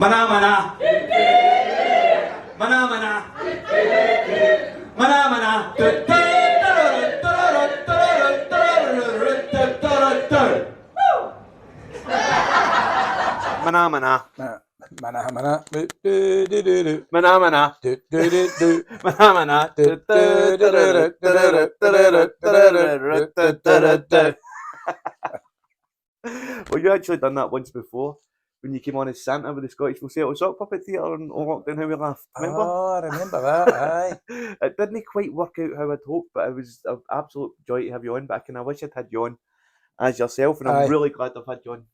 Mana mana. Mana mana. Mana mana. Mana mana. Mana mana. Mana mana. Mana mana. Well, you actually done that once before when you came on as Santa with the Scottish Falsetto Sock Puppet Theatre on lockdown. How we laughed. Remember? Oh, I remember that. Aye. It didn't quite work out how I'd hoped, but it was an absolute joy to have you on. But I wish I'd had you on as yourself, and I'm Aye. really glad I've had you on.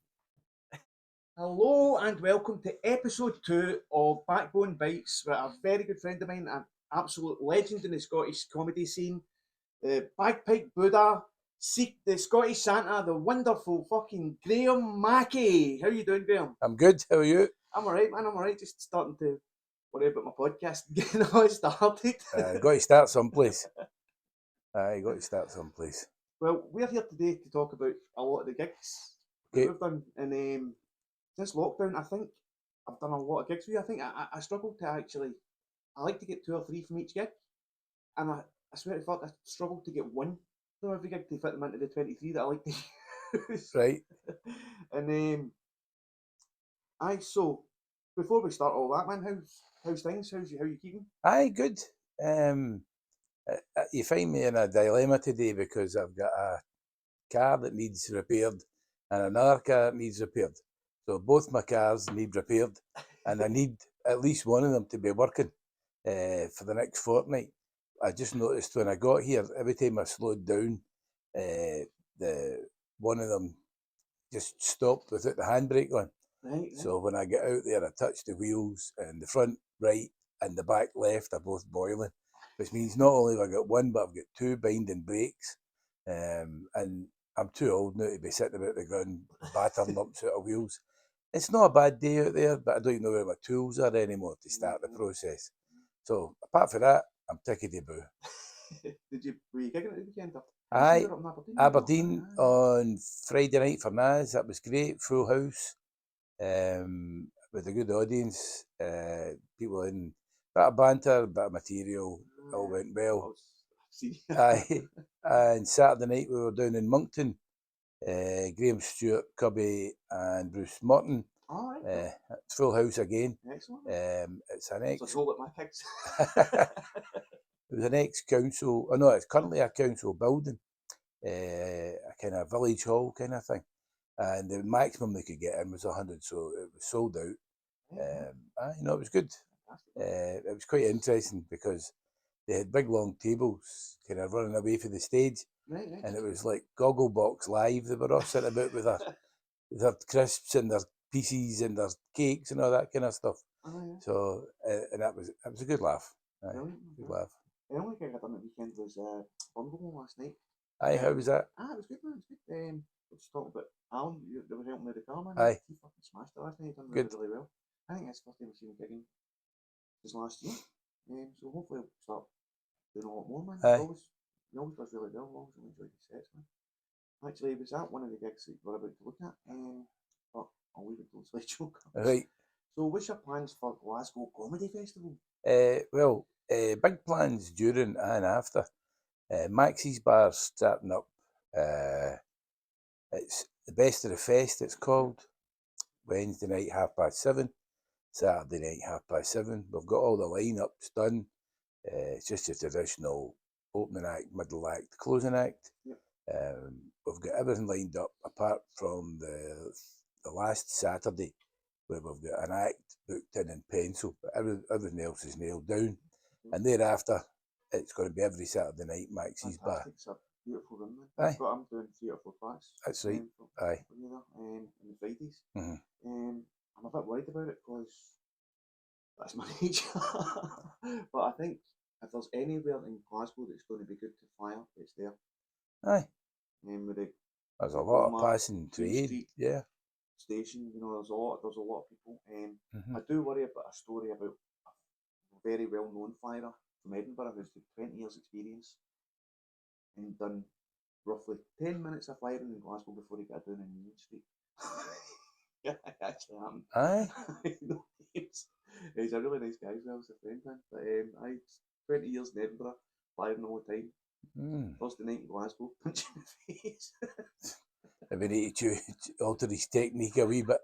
Hello and welcome to episode 2 of Backbone Bites with a very good friend of mine, an absolute legend in the Scottish comedy scene, the Bagpipe Buddha, the Scottish Santa, the wonderful fucking Graham Mackie. How you doing, Graham? I'm good. How are you? I'm alright, man. I'm alright. Just starting to worry about my podcast getting all started. Got to start someplace. You got to start someplace. Well, we're here today to talk about a lot of the gigs that we've done. And since lockdown, I think I've done a lot of gigs with you. I think I struggled to actually, I like to get 2 or 3 from each gig. And I swear to fuck, I struggled to get 1 from every gig to fit them into the 23 that I like to use. Right. And so before we start all that, man, how's things? How you keeping? Aye, good. You find me in a dilemma today because I've got a car that needs repaired and another car that needs repaired. So both my cars need repaired, and I need at least one of them to be working for the next fortnight. I just noticed when I got here, every time I slowed down, the one of them just stopped without the handbrake on. Right. So when I get out there, I touch the wheels, and the front right and the back left are both boiling, which means not only have I got one, but I've got 2 binding brakes. And I'm too old now to be sitting about the ground battering lumps out of wheels. It's not a bad day out there, but I don't even know where my tools are anymore to start the process. So apart from that, I'm tickety-boo. Were you gigging at the weekend? Aye, Aberdeen on Friday night for Naz. That was great, full house, with a good audience, people in, bit of banter, bit of material, all went well. Aye, and Saturday night we were down in Moncton, Graham Stewart, Cubby and Bruce Morton. It's full house again. Excellent. It's an ex. So I sold it my pigs. It was an ex-council. Oh no, it's currently a council building, a kind of village hall kind of thing, and the maximum they could get in was 100, so it was sold out. It was good. It was quite interesting because they had big long tables kind of running away from the stage, right. And it was like Gogglebox Live. They were all sitting about with their crisps and their pieces and their cakes and all that kind of stuff. So and that was a good laugh. Good laugh. The only gig I done at the weekend was Bungalow last night. Aye, how was that? It was good, man. It was good. I was talking about Alan. They were helping with the car, man. Aye. He fucking smashed it last night. He done Good. really well. I think that's the first time I've seen him gigging since last year. So hopefully we'll start doing a lot more, man. Aye. He always does really well. I always enjoyed his sets, man. Actually, it was at one of the gigs that we're about to look at. But I'll leave it till the slideshow comes. Right. So what's your plans for Glasgow Comedy Festival? Big plans during and after. Mackie's Bar's starting up. It's the Best of the Fest, it's called. Wednesday night, 7:30. Saturday night, 7:30. We've got all the lineups done. It's just a traditional opening act, middle act, closing act. Yep. We've got everything lined up apart from the last Saturday, where we've got an act booked in pencil, but everything else is nailed down. And thereafter, it's going to be every Saturday night, Mackie's Bar. It's a beautiful room, man. Aye. I'm doing 3 or 4 tracks. That's right. Aye. On the Fridays. Mm-hmm. I'm a bit worried about it because that's my age. But I think if there's anywhere in Glasgow that's going to be good to fire, it's there. Aye. There's a lot of passing trade. Yeah. Station, there's a lot of people. I do worry about a story about a very well-known flyer from Edinburgh who's got 20 years experience and done roughly 10 minutes of flyering in Glasgow before he got down in Union Street. Yeah, it actually happened. Aye. He's a really nice guy as well, he's a friend, man. But I 20 years in Edinburgh, flying all the time. Thursday night in Glasgow, punching the face. We need to alter his technique a wee bit.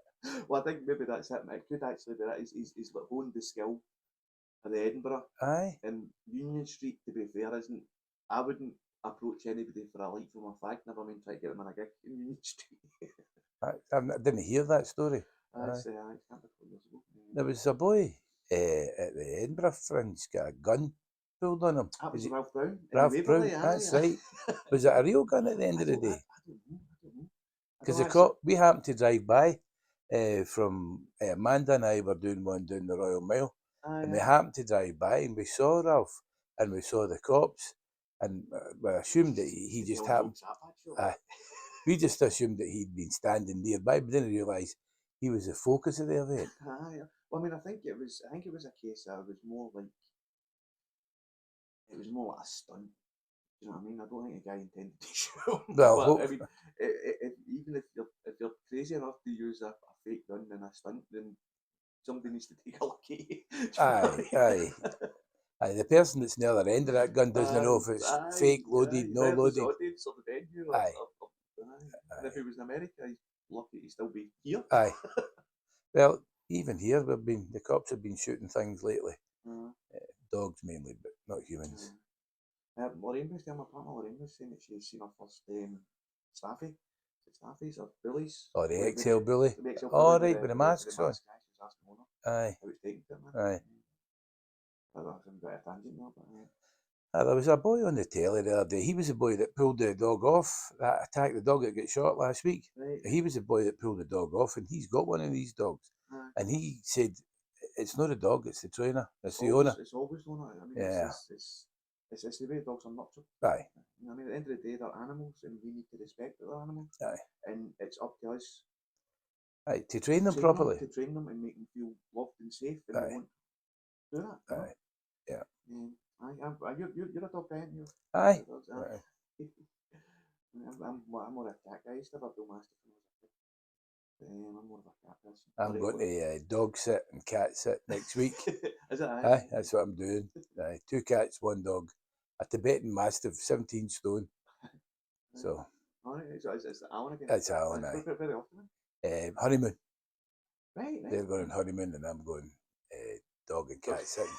Well, I think maybe that's it. It could actually be that. He's like honed the skill of the Edinburgh. Aye. And Union Street, to be fair, isn't. I wouldn't approach anybody for a light from a fag. Never mind try to get them in a gig in Union Street. I didn't hear that story. There was a boy at the Edinburgh Fringe got a gun pulled on him. That was Ralph Brown. Ralph Brown, that's right. Was it a real gun at the end of the day? I don't know. Because we happened to drive by from Amanda and I were doing one down the Royal Mile, and we happened to drive by and we saw Ralph and we saw the cops, and we assumed that he just happened. We just assumed that he'd been standing nearby, but didn't realise he was the focus of the event. Well, I mean, I think it was a case that it was more like a stunt. You know what I mean? I don't think a guy intended to shoot him. Well, I mean, even if you're crazy enough to use a fake gun in a stunt, then somebody needs to take a look at you. Aye. The person that's near the other end of that gun doesn't know if it's fake, loaded, no loaded. Audience or the venue. And if he was in America, he's lucky to still be here. Aye. Well, even here, the cops have been shooting things lately. Dogs mainly, but not humans. Lorraine was telling my partner, Lorraine was saying that she's seen her first staffy. Staffies or bullies. Oh, the XL bully. Oh, right, with the masks on. Aye. Aye. There was a boy on the telly the other day. He was the boy that pulled the dog off, that attacked the dog that got shot last week. Right. He was the boy that pulled the dog off, and he's got one of these dogs. And he said, it's not a dog, it's the trainer, it's the owner. It's always the owner. I mean, yeah. It's the way dogs are nurtured. Aye. I mean, at the end of the day, they're animals, and we need to respect that they're animals. Aye. And it's up to us. Aye, to train them properly. To train them and make them feel loved and safe, and we won't do that. Aye. Yeah. You're a dog guy, aren't you? Aye. I'm more a cat guy. I used to have a Bull Mastiff when I was a kid. I'm more of a cat person. I'm going to dog sit and cat sit next week. Is it? Aye, that's what I'm doing. Aye, 2 cats, 1 dog. A Tibetan Mastiff, 17 stone. So. Alright, so it's Alan again. It's Alan, aye. Very often. Honeymoon. Right. They're going on honeymoon and I'm going dog and cat sitting.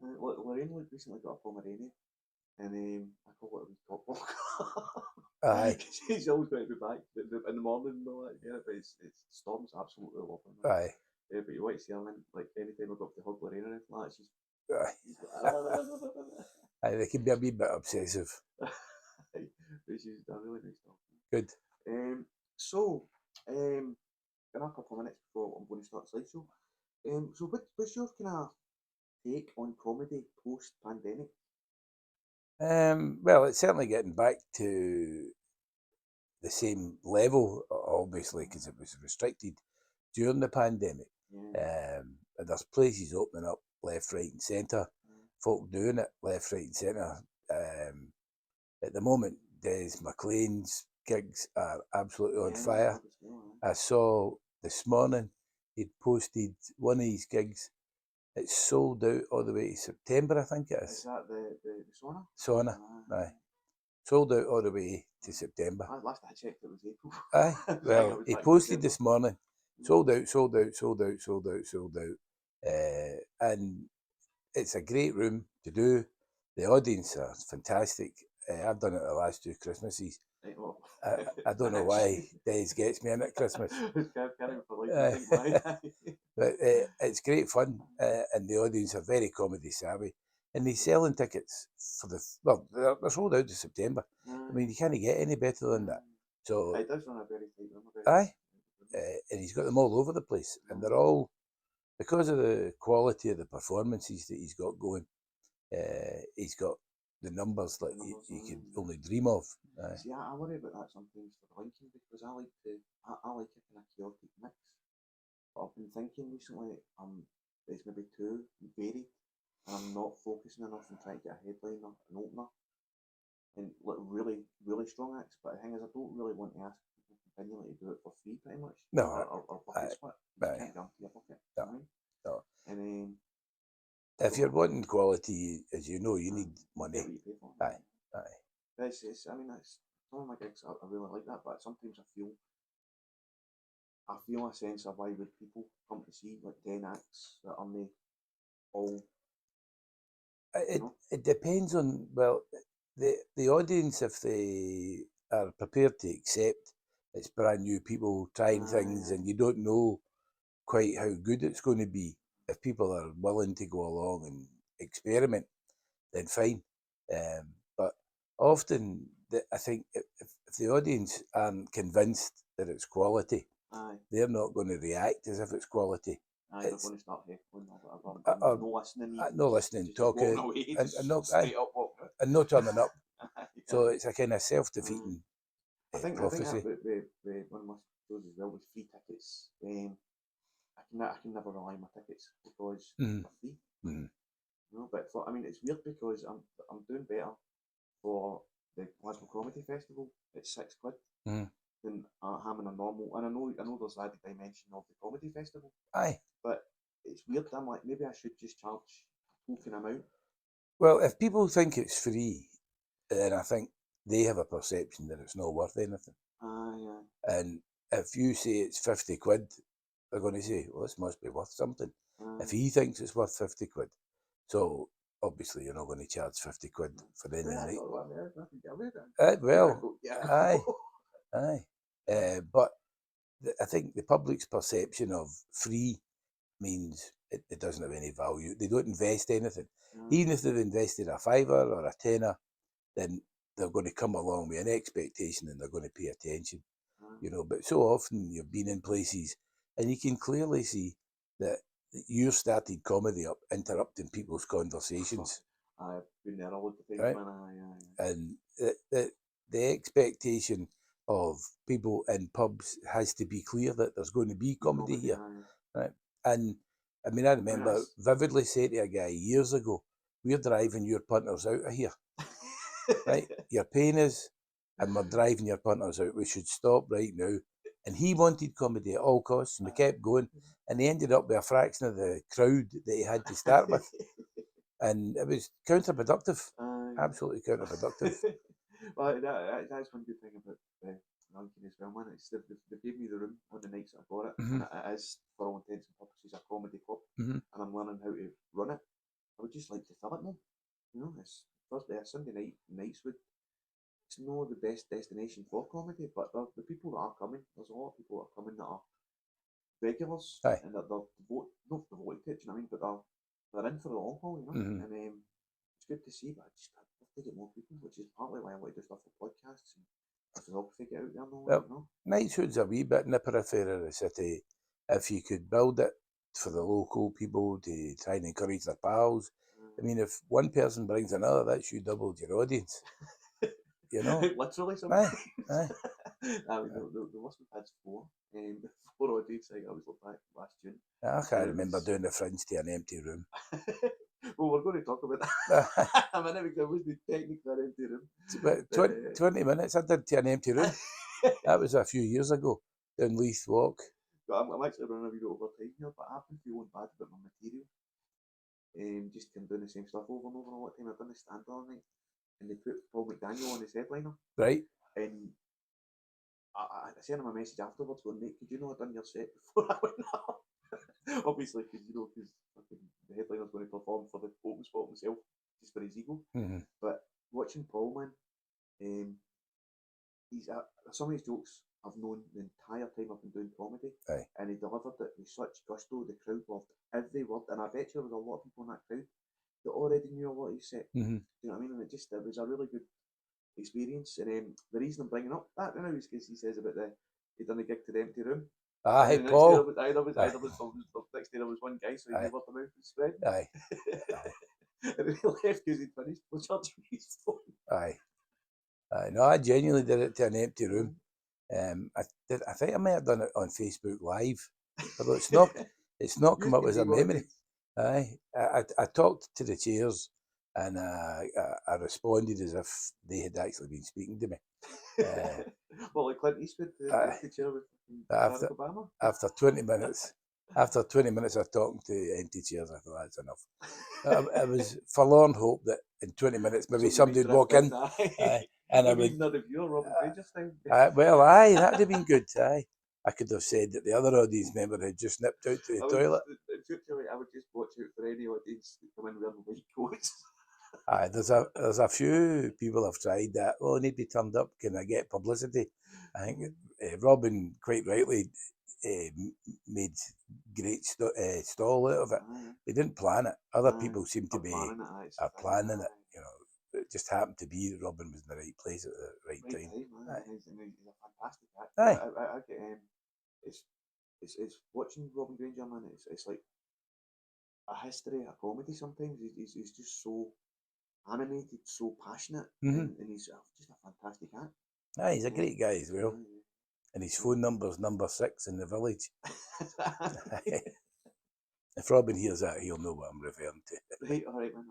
Lorraine recently got a Pomeranian, and I call it a wee top walk. Aye. She's always going to be back in the morning and all that. Yeah, but it's Storm's absolutely lovely. Aye. But you want to see her, man, like anytime I go up to hug Lorraine or anything like that, she's. Aye, they can be a wee bit obsessive. But she's a really nice dog. Good. So, in a couple of minutes before I'm going to start the slideshow. So what's your kind of take on comedy post-pandemic? Well, it's certainly getting back to the same level, obviously, because it was restricted during the pandemic. And there's places opening up left, right and centre. Folk doing it left, right and centre. At the moment, Des McLean's gigs are absolutely on fire. I saw this morning he'd posted one of his gigs. It's sold out all the way to September, I think it is. Is that the sauna? Sauna, aye. Sold out all the way to September. Last I checked, it was April. Aye, well, he posted this morning. Sold out, sold out, sold out, sold out, sold out. And it's a great room to do. The audience are fantastic. I've done it the last 2 Christmases. I don't know why Des gets me in at Christmas. But it's great fun, and the audience are very comedy savvy. And they're selling tickets for they're sold out to September. I mean, you can't get any better than that. So it does run a very tight room. Aye. And he's got them all over the place, and they're all, because of the quality of the performances that he's got going, he's got the numbers that you could only dream of. See, I worry about that sometimes for Lincoln, because I like a kind of chaotic mix. But I've been thinking recently, it's maybe too varied, and I'm not focusing enough on trying to get a headliner, an opener, and like really, really strong acts. But the thing is, I don't really want to ask people continually to do it for free, pretty much. No, or bucket split. You can't guarantee a bucket. No. if you're wanting quality, as you know, you need Get money. what you pay for. Aye, aye. I mean, that's some of my gigs. I really like that, but sometimes I feel a sense of why would people come to see like 10 acts that are not all. It depends on, well, the audience, if they are prepared to accept it's brand new people trying things and you don't know quite how good it's going to be. If people are willing to go along and experiment, then fine. But often, I think if the audience aren't convinced that it's quality, they're not going to react as if it's quality. They're going to start heckling or no listening. No listening, talking, and no turning up. So it's a kind of self-defeating prophecy. I think that one of my shows as well with free tickets. I can never rely on my tickets because they're free. You know, but I mean, it's weird because I'm doing better for the Glasgow Comedy Festival at £6 than having a normal. And I know there's added dimension of the comedy festival. Aye. But it's weird. I'm like, maybe I should just charge a token amount. Well, if people think it's free, then I think they have a perception that it's not worth anything. And if you say it's £50, they're going to say, well, this must be worth something. If he thinks it's worth £50. So obviously you're not going to charge £50 for any night. Well, aye. But I think the public's perception of free means it doesn't have any value. They don't invest anything. Even if they've invested a fiver or a tenner, then they're going to come along with an expectation and they're going to pay attention. You know, but so often you've been in places and you can clearly see that you started comedy up interrupting people's conversations. I've been there all the time, right? And the expectation of people in pubs has to be clear that there's going to be comedy here. Right? And I mean, I remember vividly saying to a guy years ago, we're driving your punters out of here. Right? You're paying us and we're driving your punters out. We should stop right now. And he wanted comedy at all costs, and we kept going. And he ended up with a fraction of the crowd that he had to start with. And it was counterproductive. Absolutely counterproductive. Well, that's one good thing about ranking as well, man. It's they gave me the room on the nights that I got it. And it is, for all intents and purposes, a comedy club. And I'm learning how to run it. I would just like to fill it now. You know, it's Thursday, Sunday nights would. It's not the best destination for comedy, but the people that are coming, there's a lot of people that are coming that are regulars, and that they're not devoted to it, you know what I mean, but they're in for the long haul, you know. And it's good to see, but I have to get more people, which is partly why I want to do stuff for podcasts and photography, get out there and all that, you know. Knightswood's a wee bit in the periphery of the city. If you could build it for the local people to try and encourage their pals, I mean, if one person brings another, that's you doubled your audience. You know, literally sometimes. I mean, the worst we've had four audience. I was looking back last June. I can't remember doing the Fringe to an empty room. Well, we're going to talk about that. I mean, it wasn't technically an empty room. But 20 minutes I did to an empty room. That was a few years ago down Leith Walk. But I'm actually running a wee bit over time here, but I've been feeling bad about my material. Just kind of doing the same stuff over and over all the time. I've done the stand all night. And they put Paul McDaniel on his headliner. Right. And I sent him a message afterwards going, mate, could you not have done your set before I went up? Obviously, because the headliner's going to perform for the open spot himself, just for his ego. But watching Paul, man, some of his jokes I've known the entire time I've been doing comedy. And he delivered it with such gusto. The crowd loved every word. And I bet you there was a lot of people in that crowd that already knew a lot he said. You know what I mean? And it was a really good experience. And the reason I'm bringing up that now is because he says about he done a gig to the empty room. Hey, Paul. Next day there was one guy, so he knew what the mouth was spread. And then he left because he'd finished for charging his phone. No, I genuinely did it to an empty room. I think I might have done it on Facebook Live, although it's not come up as a memory. I talked to the chairs and I responded as if they had actually been speaking to me. Well, like Clint Eastwood, the chair with Barack Obama. After 20 minutes, After 20 minutes of talking to empty chairs, I thought that's enough. It was forlorn hope that in 20 minutes maybe somebody would walk in. And I would. Not if you're Robin Granger thing. Well, aye, that'd have been good. Aye, I could have said that the other audience member had just nipped out to the toilet. I would just watch out for any audience that come in wearing white coats. Aye, there's a few people have tried that. Oh, nobody turned up. Can I get publicity? I think Robin quite rightly made great stall out of it. They didn't plan it. Other people seem to be planning it. You know, it just happened to be that Robin was in the right place at the right time. He's a fantastic actor. I get it's watching Robin Granger, man. It's like a history of comedy. Sometimes he's just so animated, so passionate, and he's just a fantastic actor. Aye, he's a great guy as well. And his phone number's number 6 in the village. If Robin hears that, he'll know what I'm referring to. Right, all right, man,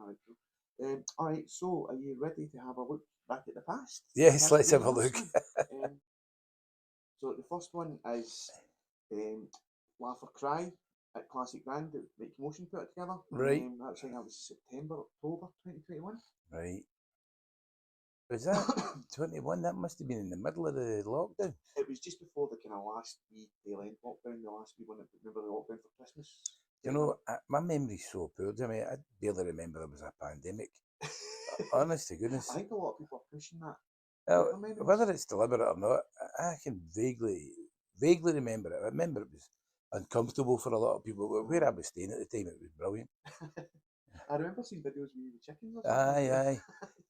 all right, so are you ready to have a look back at the past? Yes, let's have a look. So the first one is Laugh or Cry at Classic Grand that Make Motion put it together. Right. That was September, October 2021. Right. Was that 21? That must have been in the middle of the lockdown. It was just before the kind of last wee tail end lockdown, the last wee one. Remember the lockdown for Christmas? You know, my memory's so poor. I mean, I barely remember there was a pandemic. Honest to goodness. I think a lot of people are pushing that. Whether it's deliberate or not, I can vaguely remember it. I remember it was uncomfortable for a lot of people. Where I was staying at the time, it was brilliant. I remember seeing videos with the chickens. Aye.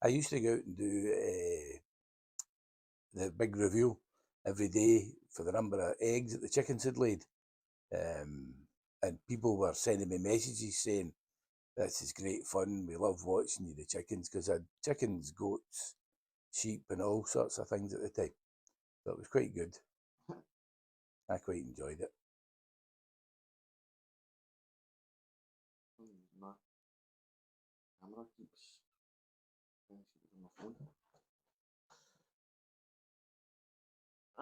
I used to go out and do the big review every day for the number of eggs that the chickens had laid. And people were sending me messages saying, "This is great fun. We love watching you, the chickens," because I had chickens, goats, sheep, and all sorts of things at the time. So it was quite good. I quite enjoyed it. My camera keeps on my phone.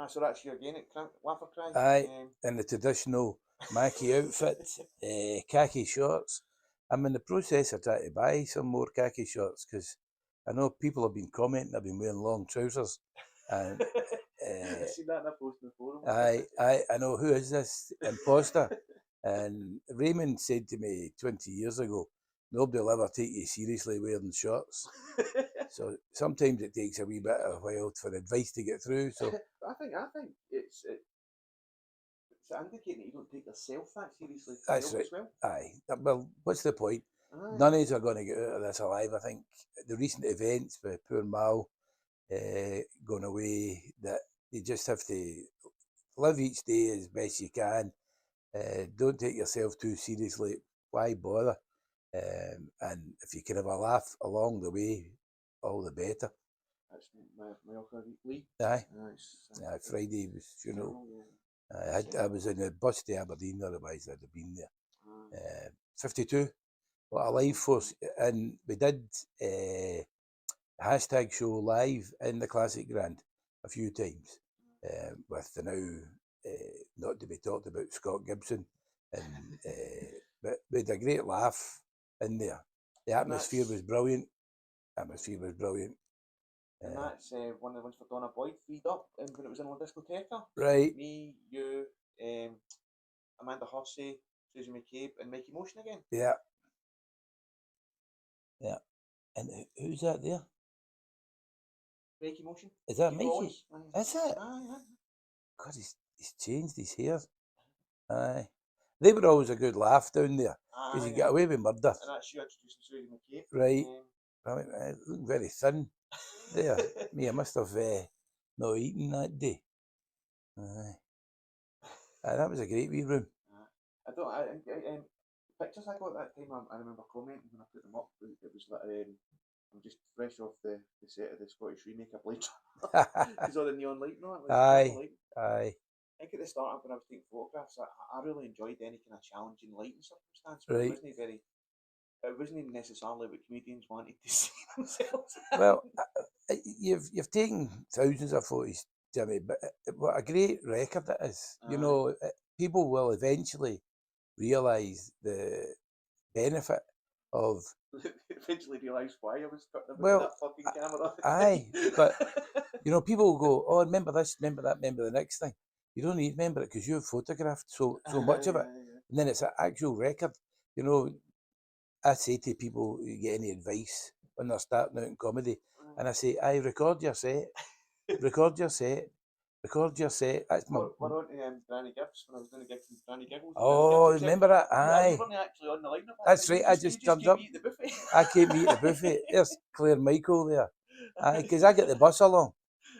So that's you again at Laugh or Cry? Aye, in the traditional Mackie outfit, khaki shorts. I'm in the process of trying to buy some more khaki shorts because I know people have been commenting I've been wearing long trousers. And I've seen that in a post in the forum. I know, who is this imposter? And Raymond said to me 20 years ago, nobody will ever take you seriously wearing shorts. So sometimes it takes a wee bit of a while for advice to get through. So I think it's indicating that you don't take yourself that seriously. That's right. As well. Aye. Well, what's the point? None of us are going to get out of this alive. I think the recent events with poor Mal going away, that you just have to live each day as best you can. Don't take yourself too seriously. Why bother? And if you can have a laugh along the way, all the better. That's my Uncle Lee. Aye. Friday was funeral. I was in the bus to Aberdeen, otherwise I'd have been there. 52. What a life force. And we did a hashtag show live in the Classic Grand a few times with the now not to be talked about Scott Gibson. And but we had a great laugh in there. The atmosphere was brilliant. And that's one of the ones for Donna Boyd, Freed Up, when it was in La Discoteca. Right. Me, you, Amanda Hussey, Susie McCabe, and Mikey Motion again. Yeah. Yeah. And who's that there? Mikey Motion. Is that Mikey? Is it? Aye. God, he's changed his hair. Aye. They were always a good laugh down there. Because you get away with murder. And that's you introducing Susie McCabe. Right. Looking very thin there. Me, I must have not eaten that day. Aye. That was a great wee room. Pictures I got that time, I remember commenting when I put them up. It was like, I'm just fresh off the set of the Scottish remake of Blade Runner. Because all the neon light and all that. Aye. I think at the start when I was taking photographs, I really enjoyed any kind of challenging lighting circumstance. Right. It wasn't necessarily what comedians wanted to see themselves. Well, you've taken thousands of photos, Jimmy, but what a great record it is. You know, people will eventually realise the benefit of. Eventually realised why I was putting about Well, that fucking camera. aye, but you know, people will go, oh, remember this, remember that, remember the next thing. You don't need to remember it because you've photographed so much of it, and then it's an actual record. You know, I say to people, you get any advice when they're starting out in comedy, and I say, aye, record your set, record your set, record your set. That's my. We're on to Granny Gibbs when I was doing a gig from Granny Giggles. Oh, remember that? Aye. You weren't actually on the lineup. That's right. I just turned up. The buffet. I came to eat the buffet. There's Claire Michael there. Aye, because I get the bus along.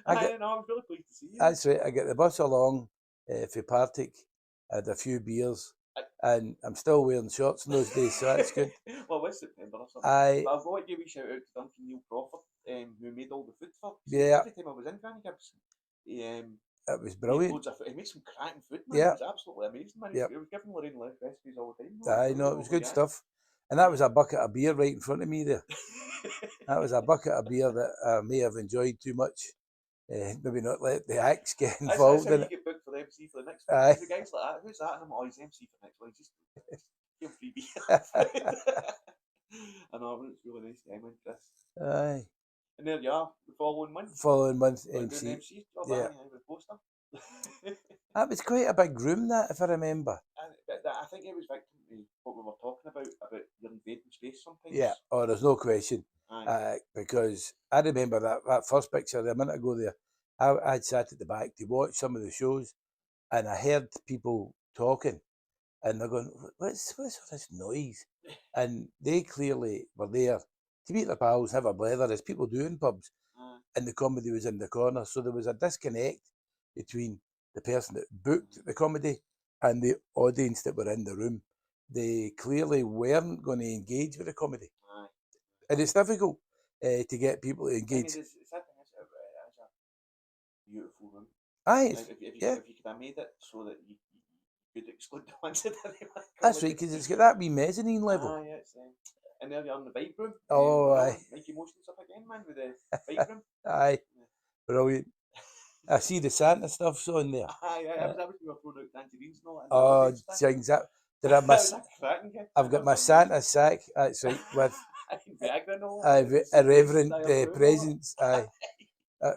I know. I'm really pleased to see you. That's right. I get the bus along for Partick. I had a few beers, and I'm still wearing shorts in those days, so that's good. Well, it's September or something. Aye. But I've got to give a shout out to Duncan Neil Crawford, who made all the food for. Yeah. Every time I was in Granny Gibbs, it was brilliant. He made some cracking food, man. Yeah. It was absolutely amazing, man. Yep. He was giving Lorraine recipes all the time. Aye, no, it was good stuff. And that was a bucket of beer right in front of me there. That was a bucket of beer that I may have enjoyed too much. Maybe not let the acts get involved in it. That's how you get booked for the MC for the next week. The guys like that, who's that? And I'm always MC for next week. Just give free beer. I know, it's really nice time with Chris. Aye. And there you are, the following month. MC. Job, yeah. With a poster. That was quite a big room, that, if I remember. I think it was victim to what we were talking about you're invading space sometimes. Yeah, oh, there's no question. Because I remember that first picture a minute ago there. I'd sat at the back to watch some of the shows, and I heard people talking, and they're going, what's all this noise? And they clearly were there to meet their pals, have a blether, as people do in pubs, and the comedy was in the corner. So there was a disconnect between the person that booked the comedy and the audience that were in the room. They clearly weren't going to engage with the comedy. And it's difficult to get people to engage. It's a beautiful room. Aye, if you could have made it so that you could exclude the ones that didn't like that's right, because it's got that wee mezzanine level. Aye, it's and there you are in the vibe room. Oh, aye. Mikey Motion's up again, man, with the vibe room. Aye, brilliant. I see the Santa stuff's on there. Aye, that was we were throwing out tangerines and all that. Oh, things that. I've got my Santa sack, that's right, with irreverent presents. Aye.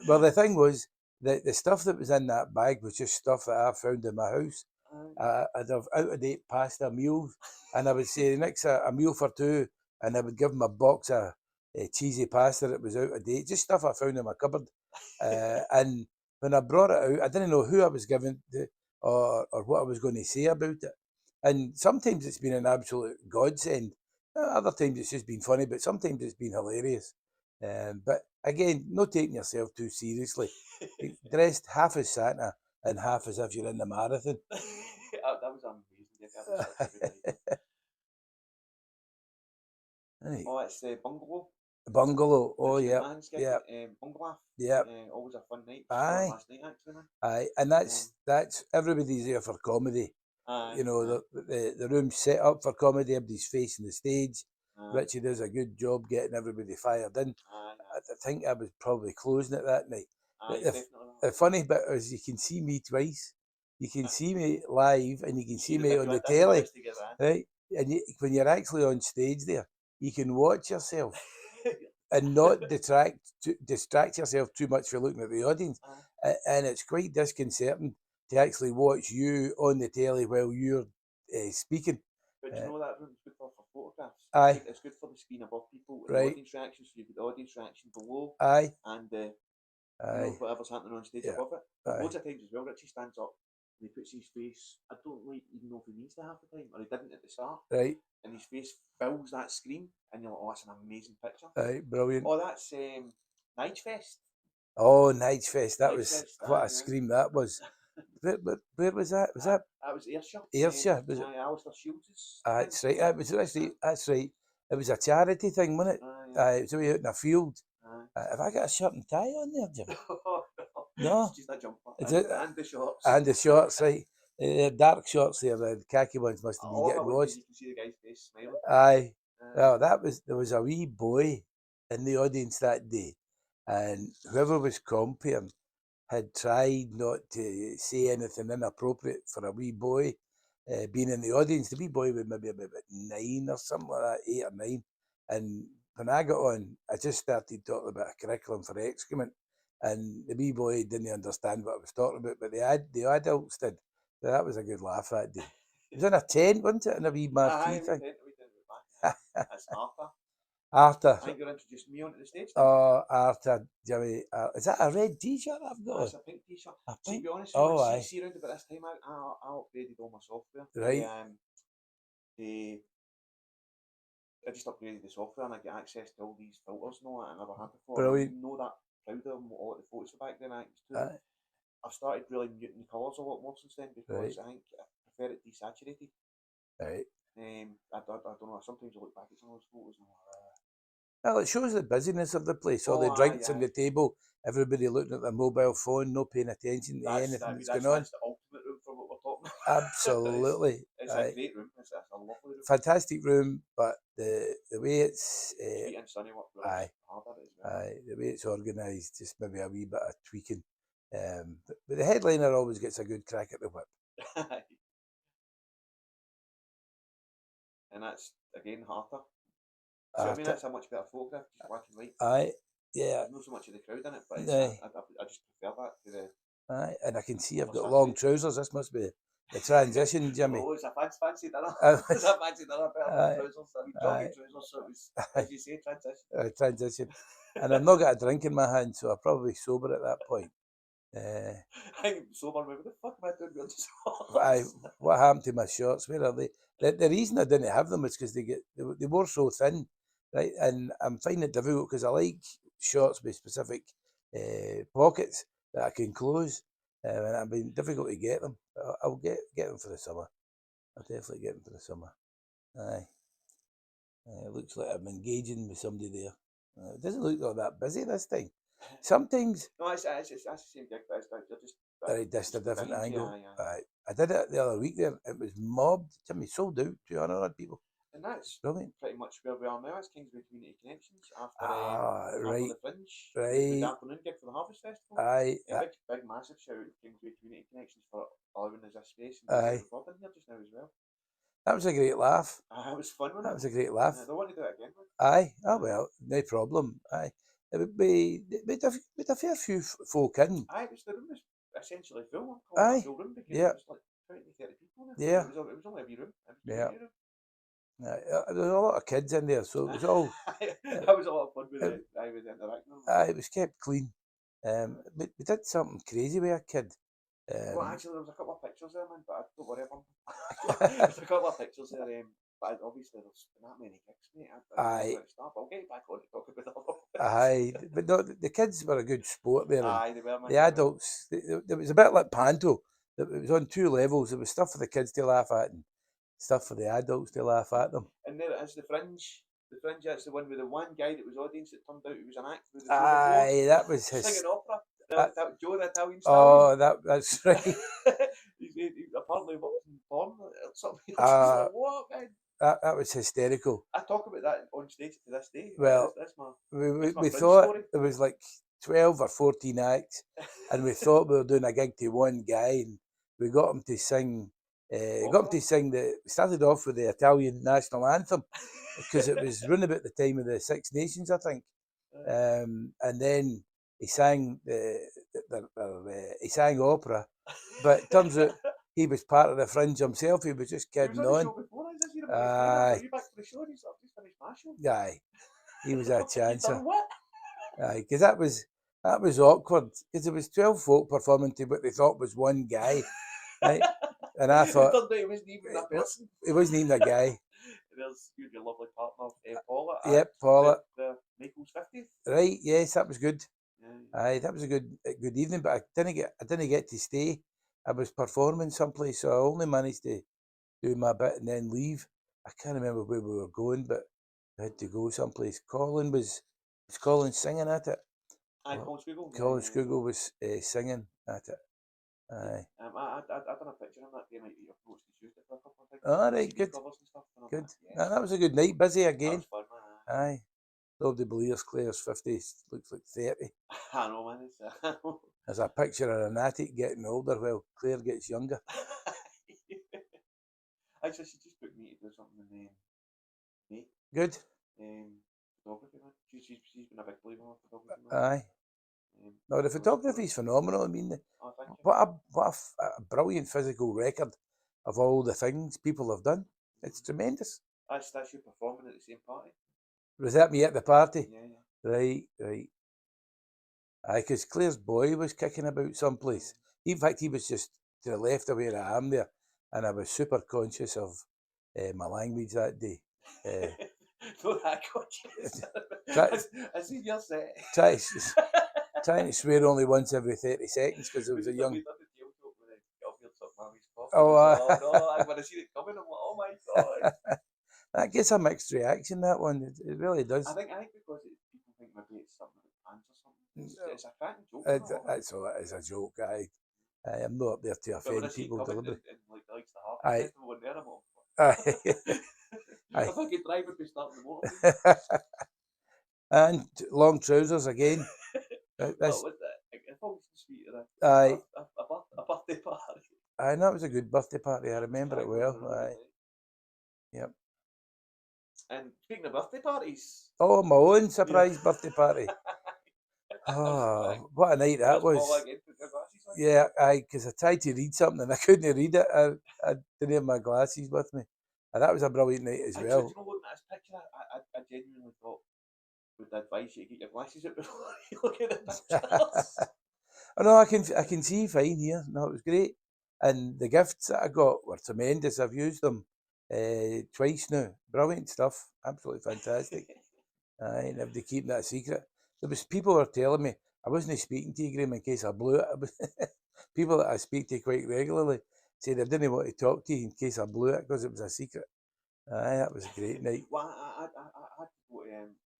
Well, the thing was, the stuff that was in that bag was just stuff that I found in my house. I'd have out-of-date pasta meals, and I would say, next a meal for two, and I would give them a box of cheesy pasta that was out of date, just stuff I found in my cupboard. And when I brought it out, I didn't know who I was giving to or what I was going to say about it. And sometimes it's been an absolute godsend. Other times it's just been funny, but sometimes it's been hilarious. But again, not taking yourself too seriously. Dressed half as Santa and half as if you're in the marathon. That was amazing. Right. Oh, it's the Bungalow. Bungalow. Oh, yeah. Bungalow. Yeah. Always a fun night. Aye. Last night, actually, man. Aye, and that's everybody's there for comedy. You know, the room's set up for comedy. Everybody's facing the stage. Richie does a good job getting everybody fired in. I think I was probably closing it that night. The funny bit is you can see me twice. You can see me live and you can see me on the telly, right? And when you're actually on stage there, you can watch yourself and not distract yourself too much for looking at the audience. And it's quite disconcerting to actually watch you on the telly while you're speaking. But you know that room's good for photographs. Aye. It's good for the screen above people. Right. The audience reaction, so you've got the audience reaction below. Aye. And you know, whatever's happening on stage above it. But loads of times as well, Richie stands up and he puts his face, I don't even know if he needs to half the time, or he didn't at the start. Right. And his face fills that screen, and you're like, oh, that's an amazing picture. Aye, brilliant. Oh, that's Nige Fest. Oh, Nige Fest. That was Fest, what a scream that was. Where was that? Was that? That was Ayrshire. Ayrshire, was it? Alistair Shields'. That's right. That's right. It was a charity thing, wasn't it? It was way out in a field. Have I got a shirt and tie on there, Jim? No. It's just a jumper. And the shorts. And the shorts, right. Dark shorts there, the khaki ones must have been getting washed. You can see the guy's face smiling. Aye. Well, there was a wee boy in the audience that day, and whoever was comping had tried not to say anything inappropriate for a wee boy, being in the audience. The wee boy was maybe about 9 or something like that, 8 or 9. And when I got on, I just started talking about a curriculum for excrement. And the wee boy didn't understand what I was talking about, but the adults did. So that was a good laugh that day. It was in a tent, wasn't it? In a wee marquee thing. We did it back. That's Arthur. Arthur. I think you introduced me onto the stage. Oh, Arthur, Jimmy. Is that a red t-shirt I've got? That's a pink t-shirt. To be honest, see around about this time, I upgraded all my software. Right. I just upgraded the software and I get access to all these filters and all that I never had before. Brilliant. I'm not that proud of them, all the photos back then I used to. I've started really muting the colours a lot more since then because I think I prefer it desaturated. Right. I don't know, sometimes I look back at some of those photos and I'm like, well, it shows the busyness of the place, all the drinks on the table, everybody looking at their mobile phone, no paying attention to anything that's going on. That's the ultimate room for what we're talking about. Absolutely. It's a great room. It's a lovely room. Fantastic room, but the way it's... sweet and sunny work really hard at it as well. The way it's organised, just maybe a wee bit of tweaking. But the headliner always gets a good crack at the whip. And that's, again, Harter. So I mean, that's a much better photograph, just black and white. Yeah. There's not so much of the crowd in it, but I just prefer that to the... and I can see I've got long trousers. This must be the transition, Jimmy. Oh, it's a fancy dinner. It's a fancy dinner, better than trousers. I mean, jogging trousers, so it was, as you say, transition. Transition. And I've not got a drink in my hand, so I'm probably sober at that point. I'm sober, what the fuck am I doing with shorts? What happened to my shorts? Where are they? The reason I didn't have them is because they were so thin, right? And I'm finding it difficult because I like shorts with specific pockets that I can close, and I've been difficult to get them. I'll get them for the summer. I'll definitely get them for the summer. It looks like I'm engaging with somebody there. It doesn't look like that busy this time. Sometimes. No, it's the same gig, but it's just a different angle. I did it the other week there. It was mobbed. Jimmy, sold out. 200 people. And that's brilliant. Pretty much where we are now. It's Kingsway Community Connections after the Fringe. Right. The afternoon gig for the Harvest Festival. Big massive shout out to Kingsway Community Connections for allowing us this space and recording here just now as well. That was a great laugh. It was fun, wasn't it? That was a great laugh. I want to do it again. Well, no problem. It would be with a fair few folk in. The room was essentially full. A full room because it was like 20, 30 people in there. It was only a wee room. There was a lot of kids in there, so it was all... That was a lot of fun with it. I was interacting. It was kept clean. We did something crazy with a kid. Well, actually, there was a couple of pictures there, man, but don't worry about them. There's a couple of pictures there, but obviously there's been that many gigs, mate. I'll get back on to talk about them. But no, the kids were a good sport there. They were, man. The adults, it was a bit like Panto. It was on 2 levels. There was stuff for the kids to laugh at and stuff for the adults to laugh at them. And there it is, the Fringe. The Fringe, that's the one with the one guy that was audience that turned out he was an actor. That was his... Singing opera. Joe the Italian Stallion. Oh, that's right. he apparently worked in porn or something. What, man? That was hysterical. I talk about that on stage to this day. Well, we thought story. There was like 12 or 14 acts, and we thought we were doing a gig to one guy, and we got him to sing. We started off with the Italian national anthem because it was round about the time of the Six Nations, I think, and then he sang he sang opera, but it turns out he was part of the Fringe himself. He was just kidding on. He was a chancer. Because that was awkward because there was 12 folk performing to what they thought was one guy, right? And I thought he wasn't even a person. He wasn't even a guy. There's your lovely partner, Paula. Yep, Paula. The Michael's 50th. Right. Yes, that was good. That was a good evening, but I didn't get to stay. I was performing someplace, so I only managed to do my bit and then leave. I can't remember where we were going, but I had to go someplace. Colin was singing at it. Colin Scougal was singing at it. I done a picture of that day night that you approached and used it for a couple of things. All right, good. Good. That was a good night. Busy again. That was fun, man. Nobody believes Claire's 50, looks like 30. I know, man. There's a picture of an attic getting older while Claire gets younger. Actually, she just booked me to do something in May. Good. Photography, man. She's been a big believer in photography, man. Aye. No, the photography's phenomenal. I mean, thank you. what a brilliant physical record of all the things people have done. It's tremendous. That's you performing at the same party. Was that me at the party? Yeah. Right. Aye, because Claire's boy was kicking about someplace. In fact, he was just to the left of where I am there, and I was super conscious of my language that day. Not that conscious. I see your set. Trying to swear only once every 30 seconds because it was a young... Oh, no, when I see it coming, I'm like, oh my God. That gets a mixed reaction, that one. It really does. I think because people think maybe it's something with pants or something. It's a cracking joke. It's a joke, aye. I'm not up there to offend people deliberately. Aye. Aye. If I could drive, I'd be starting the motor. And long trousers again. What was that? Aye. A birthday party. Aye, that was a good birthday party. I remember it well. Aye. Yep. And speaking of birthday parties. Oh, my own surprise birthday party. Oh, what a night that was. Yeah, because I tried to read something and I couldn't read it. I didn't have my glasses with me. And that was a brilliant night as well. You know, looking at this picture, I genuinely thought would advise you to get your glasses out before you look at the pictures. Oh no, I can see fine here. No, it was great. And the gifts that I got were tremendous. I've used them twice now. Brilliant stuff. Absolutely fantastic. Aye, and if they keep that secret. There was people were telling me I wasn't speaking to you, Graham, in case I blew it. People that I speak to quite regularly said I didn't want to talk to you in case I blew it because it was a secret. Aye, that was a great night. Well, I had to go to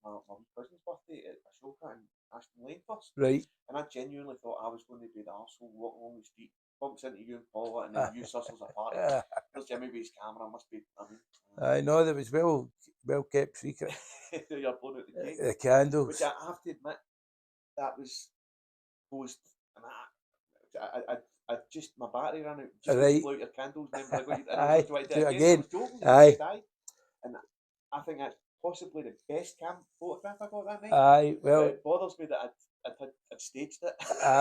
my cousin's birthday at a show in Ashton Lane first. Right. And I genuinely thought I was going to be the arsehole walking along the street, bumps into you and Paula, and then you hustles apart. There's Jimmy with his camera, must be. I know that was well kept secret. You're blowing out the cake. The candles. Which I have to admit, that was posed, and I just my battery ran out. Just right. Blow out your candles, and then Aye, do it again. I was joking. Aye. And I think that's possibly the best photograph I got that night. Aye, well, it bothers me that I'd staged it.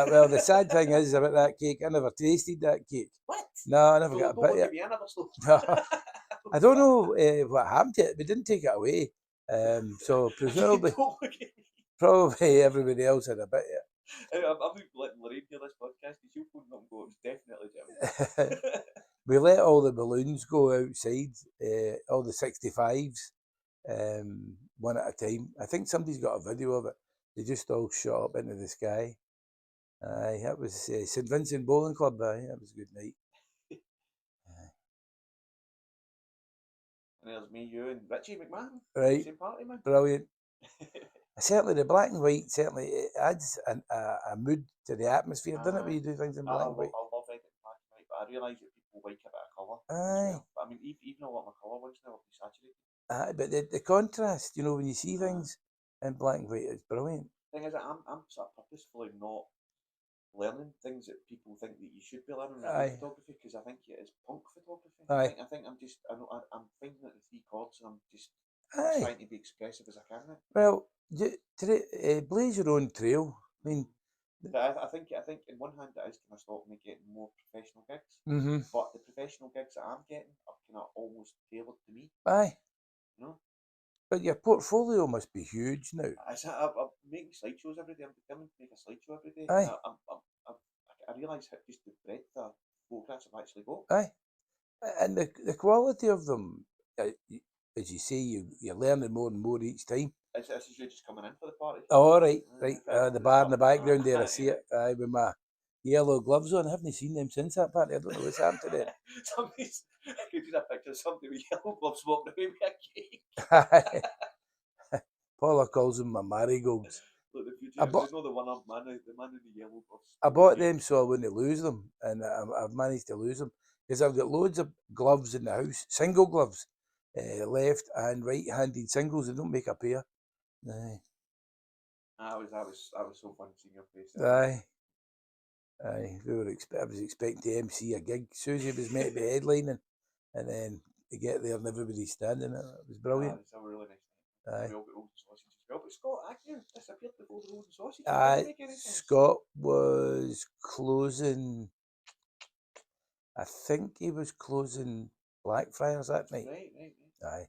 Well, the sad thing is about that cake, I never tasted that cake. What? No, I never got a bit yet. No, I don't know what happened to it. We didn't take it away. So presumably, probably everybody else had a bit yet. I'm letting Lorraine hear this podcast. She'll phone them and go, it's definitely Jim. We let all the balloons go outside, all the 65s, one at a time. I think somebody's got a video of it. They just all shot up into the sky. Aye, that was St Vincent Bowling Club. Aye, that was a good night. And there's me, you, and Richie McMahon. Right. Same party, man. Brilliant. Certainly, the black and white certainly adds a mood to the atmosphere, doesn't it? When you do things in black and white. I love it in black and white, but I realise that people like a bit of colour. Aye. Well. But I mean, even a lot of my colour ones now will be saturated. Aye, but the contrast, you know, when you see things in black and white, it's brilliant. The thing is, I'm sort of purposefully not learning things that people think that you should be learning in photography, because I think it is punk photography. Aye. I think I'm finding it the three chords, and I'm just trying to be expressive as I can. Well, blaze your own trail. I mean, I think in one hand it is kind of stopping me getting more professional gigs, but the professional gigs that I'm getting are kind of almost tailored to me. Aye. You know? But your portfolio must be huge now. I'm making slideshows every day. I'm determined to make a slideshow every day. Aye. I realise how just the breadth of photographs I've actually got. Aye. And the quality of them, as you say, you're learning more and more each time. This is you just coming in for the party. Oh, right. The bar in the background there, I see it. Aye, with my yellow gloves on. I haven't seen them since that party. I don't know what's happened to them. I could see a picture of somebody with yellow gloves walking away with a cake. Paula calls them my marigolds. Look, the future, there's no the one-armed man, the man in the yellow gloves. I bought them so I wouldn't lose them, and I've managed to lose them because I've got loads of gloves in the house, single gloves, left and right-handed singles. They don't make a pair. Aye. I was so fun seeing your face. Aye. I was expecting to MC a gig. Susie was meant to be headlining, and then to get there and everybody standing. It was brilliant. It's a really nice night. Aye. We all got rolls and sausage as well. But Scott, you disappeared before the rolls and sausage. Did you make any sense? Scott was closing. I think he was closing Blackfriars that night. Right. Aye.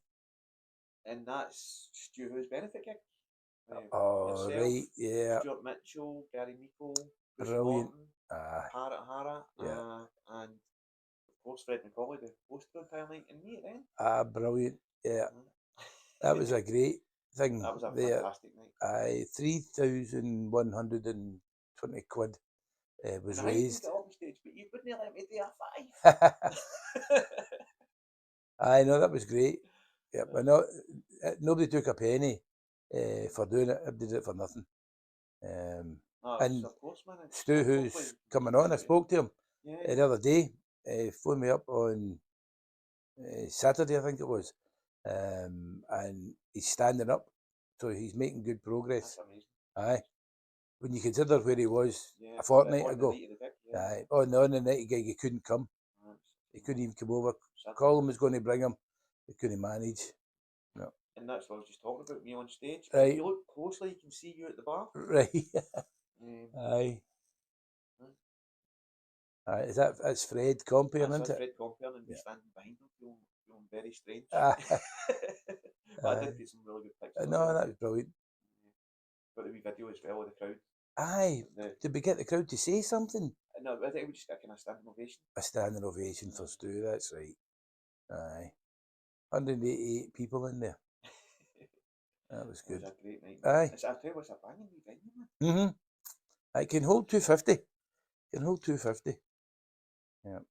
And that's Stu Who's benefit gig. Oh, yourself, right, yeah. Stuart Mitchell, Gary Meikle, Bruce Brilliant. Morton, Parrot Hara, Yeah. and of course Fred McCauley, the host for the entire night, and me at the end. Brilliant. Yeah. That was a great thing. That was a there. fantastic night. Aye, 3,120 quid was and raised. I up on stage, but you wouldn't let me do a 5. I know, that was great. Yeah, but nobody took a penny for doing it. Everybody did it for nothing. And of course, man. Stu, who's coming on, I spoke to him the other day. Phoned me up on Saturday, I think it was, and he's standing up, so he's making good progress. That's amazing. Aye, when you consider where he was a fortnight ago. Aye, on the night gig, he couldn't come. He couldn't even come over. Colin was going to bring him. He couldn't manage. No. And that's what I was just talking about, me on stage. Right. If you look closely, you can see you at the bar. Right. Aye. That's Fred Compion, isn't it? Fred Compion, and standing behind him, feeling very strange. But I did get some really good pictures. No, that was brilliant. Got a wee video as well of the crowd. Aye. Did we get the crowd to say something? No, I think we just got a kind of standing ovation. A standing ovation for Stu, that's right. Aye. 188 people in there. That was good. It was a great night. Aye. I'll tell you what's a banging wee venue, man. It can hold 250. It can hold 250. Yeah.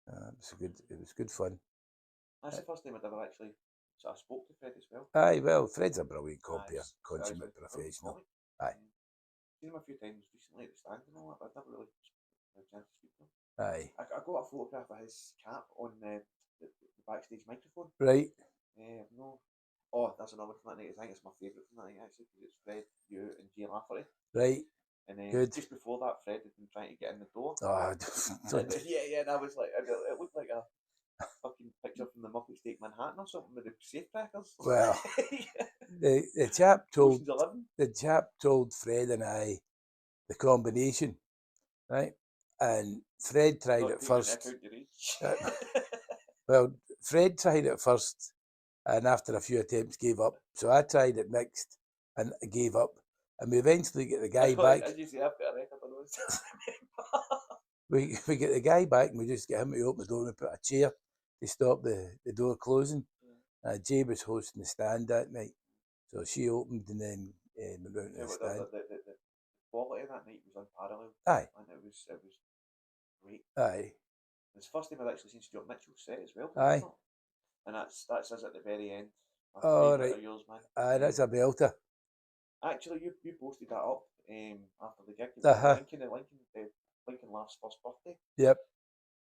It was good fun. That's the first time I'd ever actually sort of spoke to Fred as well. Aye, well, Fred's a brilliant compier, consummate professional. Aye. Seen him a few times recently at the stand and all that, but I've never really had a chance to speak to him. Aye. I got a photograph of his cap on the backstage microphone. Right. No. Oh, that's another from that night. I think it's my favourite from that night actually, because it's Fred, you, and Jay Lafferty. Right. And then good. Just before that, Fred had been trying to get in the door. Oh, and I was like, it looked like a fucking picture from the Muppets Take Manhattan or something with the safe crackers. Well, the chap told Fred and I the combination, right? And Fred tried it first. Well, Fred tried it first, and after a few attempts gave up. So I tried it next and gave up. And we eventually get the guy back. As you say, I've got a record on those. we get the guy back and we just get him to open the door and we put a chair to stop the door closing. Jay was hosting the stand that night. So she opened and then went round to the stand. The quality of that night was unparalleled. Aye. And it was great. Aye. It's the first time I'd actually seen Stuart Mitchell set as well. Aye. And that's us at the very end. Oh, right. Of yours, man. Aye, that's a belter. Actually, you posted that up after the gig. Lincoln Laugh's first birthday. Yep.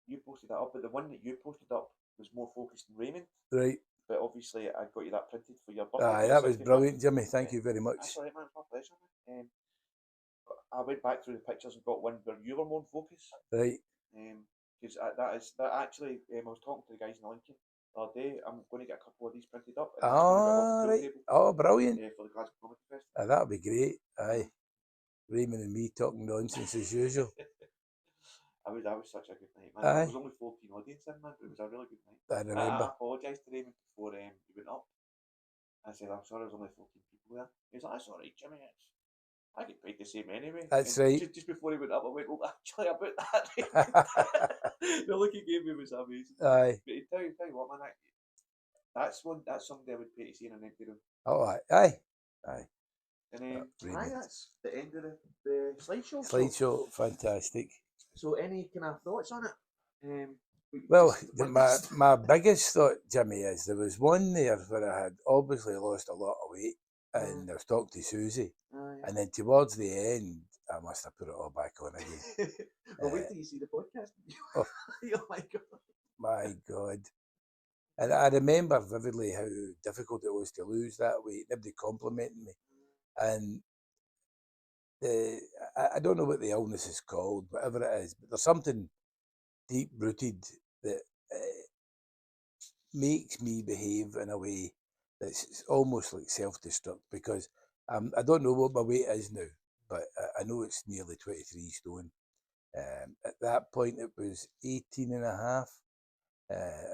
You posted that up, but the one that you posted up was more focused on Raymond. Right. But obviously, I got you that printed for your birthday. Aye, that was brilliant, Jimmy. Thank you very much. That's all right, man. It's my pleasure, man. I went back through the pictures and got one where you were more focused. Right. Because that actually, I was talking to the guys in Lincoln the other day. I'm going to get a couple of these printed up. Right. Oh, brilliant. For the Glasgow Comic Festival. That'll be great. Aye. Raymond and me talking nonsense as usual. That was such a good night, man. Aye. There was only 14 audience in, man, but it was a really good night. I remember. I apologised to Raymond before he went up. I said, I'm sorry, there was only 14 people there. He was like, that's alright, Jimmy. I get paid the same anyway. That's right. Just before he went up, I went, well, actually, about that. The look he gave me was amazing. Aye. But tell you what, man, that's something I would pay to see in an empty room. Oh, aye. And that's the end of the slideshow. Slideshow, fantastic. So, any kind of thoughts on it? Well, my biggest thought, Jimmy, is there was one there where I had obviously lost a lot of weight, and I was talking to Susie, and then towards the end, I must have put it all back on again. Well, wait till you see the podcast. Oh my God. My God. And I remember vividly how difficult it was to lose that weight. Nobody complimenting me. And I don't know what the illness is called, whatever it is, but there's something deep-rooted that makes me behave in a way that's almost like self-destruct, because I don't know what my weight is now, but I know it's nearly 23 stone. At that point, it was 18 and a half.